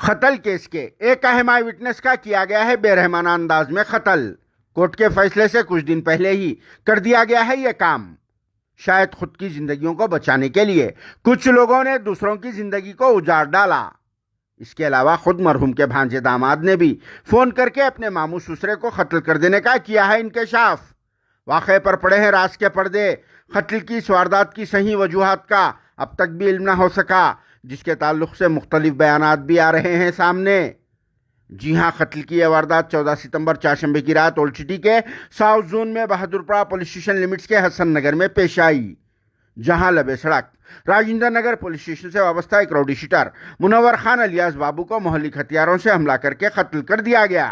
قتل کیس کے ایک اہم آئی وٹنس کا کیا گیا ہے بے رحمانہ انداز میں قتل۔ کورٹ کے فیصلے سے کچھ دن پہلے ہی کر دیا گیا ہے یہ کام۔ شاید خود کی زندگیوں کو بچانے کے لیے کچھ لوگوں نے دوسروں کی زندگی کو اجاڑ ڈالا۔ اس کے علاوہ خود مرحوم کے بھانجے داماد نے بھی فون کر کے اپنے ماموں سسرے کو قتل کر دینے کا کیا ہے انکشاف۔ واقعے پر پڑے ہیں راز کے پردے۔ قتل کی اس واردات کی صحیح وجوہات کا اب تک بھی علم نہ ہو سکا، جس کے تعلق سے مختلف بیانات بھی آ رہے ہیں سامنے۔ جی ہاں، قتل کی یہ واردات 14 ستمبر چاشمبے کی رات اولڈ سٹی کے ساؤتھ زون میں بہادرپورہ پولیس اسٹیشن لمٹس کے حسن نگر میں پیش آئی، جہاں لبے سڑک راجندر نگر پولیس اسٹیشن سے وابستہ ایک راؤڈی شیٹر منور خان الیاس بابو کو مہلک ہتھیاروں سے حملہ کر کے قتل کر دیا گیا۔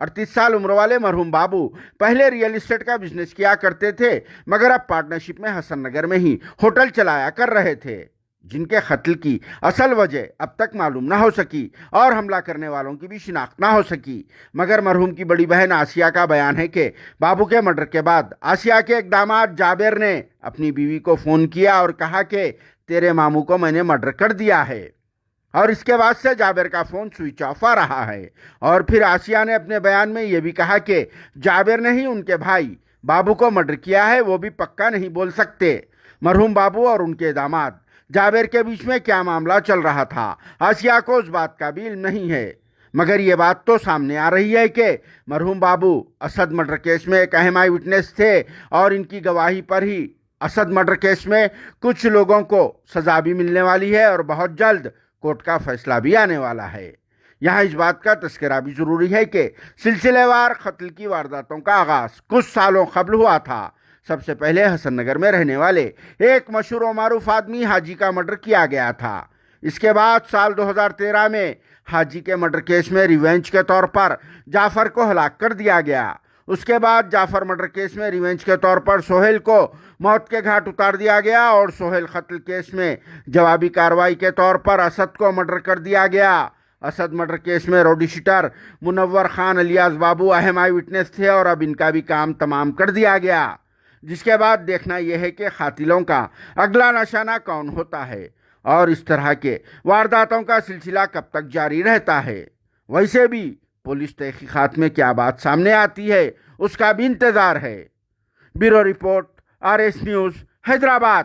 38 سال عمر والے مرحوم بابو پہلے ریئل اسٹیٹ کا بزنس کیا کرتے تھے، مگر اب پارٹنرشپ میں حسن نگر میں ہی ہوٹل چلایا کر رہے تھے، جن کے قتل کی اصل وجہ اب تک معلوم نہ ہو سکی اور حملہ کرنے والوں کی بھی شناخت نہ ہو سکی۔ مگر مرحوم کی بڑی بہن آسیہ کا بیان ہے کہ بابو کے مرڈر کے بعد آسیہ کے ایک داماد جابر نے اپنی بیوی کو فون کیا اور کہا کہ تیرے ماموں کو میں نے مرڈر کر دیا ہے، اور اس کے بعد سے جابر کا فون سوئچ آف آ رہا ہے۔ اور پھر آسیہ نے اپنے بیان میں یہ بھی کہا کہ جابر نے ہی ان کے بھائی بابو کو مرڈر کیا ہے، وہ بھی پکا نہیں بول سکتے۔ مرحوم بابو اور ان کے داماد جابر کے بیچ میں کیا معاملہ چل رہا تھا، آسیہ کو اس بات کا بھی علم نہیں ہے، مگر یہ بات تو سامنے آ رہی ہے کہ مرحوم بابو اسد مرڈر کیس میں ایک اہم آئی وٹنس تھے، اور ان کی گواہی پر ہی اسد مرڈر کیس میں کچھ لوگوں کو سزا بھی ملنے والی ہے اور بہت جلد کورٹ کا فیصلہ بھی آنے والا ہے۔ یہاں اس بات کا تذکرہ بھی ضروری ہے کہ سلسلے وار قتل کی وارداتوں کا آغاز کچھ سالوں قبل ہوا تھا۔ سب سے پہلے حسن نگر میں رہنے والے ایک مشہور و معروف آدمی حاجی کا مرڈر کیا گیا تھا۔ اس کے بعد سال 2013 میں حاجی کے مرڈر کیس میں ریونج کے طور پر جعفر کو ہلاک کر دیا گیا۔ اس کے بعد جعفر مرڈر کیس میں ریونج کے طور پر سہیل کو موت کے گھاٹ اتار دیا گیا، اور سہیل قتل کیس میں جوابی کارروائی کے طور پر اسد کو مرڈر کر دیا گیا۔ اسد مرڈر کیس میں راؤڈی شیٹر منور خان الیاس بابو اہم آئی وٹنس تھے، اور اب ان کا بھی کام تمام کر دیا گیا، جس کے بعد دیکھنا یہ ہے کہ قاتلوں کا اگلا نشانہ کون ہوتا ہے اور اس طرح کے وارداتوں کا سلسلہ کب تک جاری رہتا ہے۔ ویسے بھی پولیس تحقیقات میں کیا بات سامنے آتی ہے، اس کا بھی انتظار ہے۔ Bureau report, RS news, Hyderabad.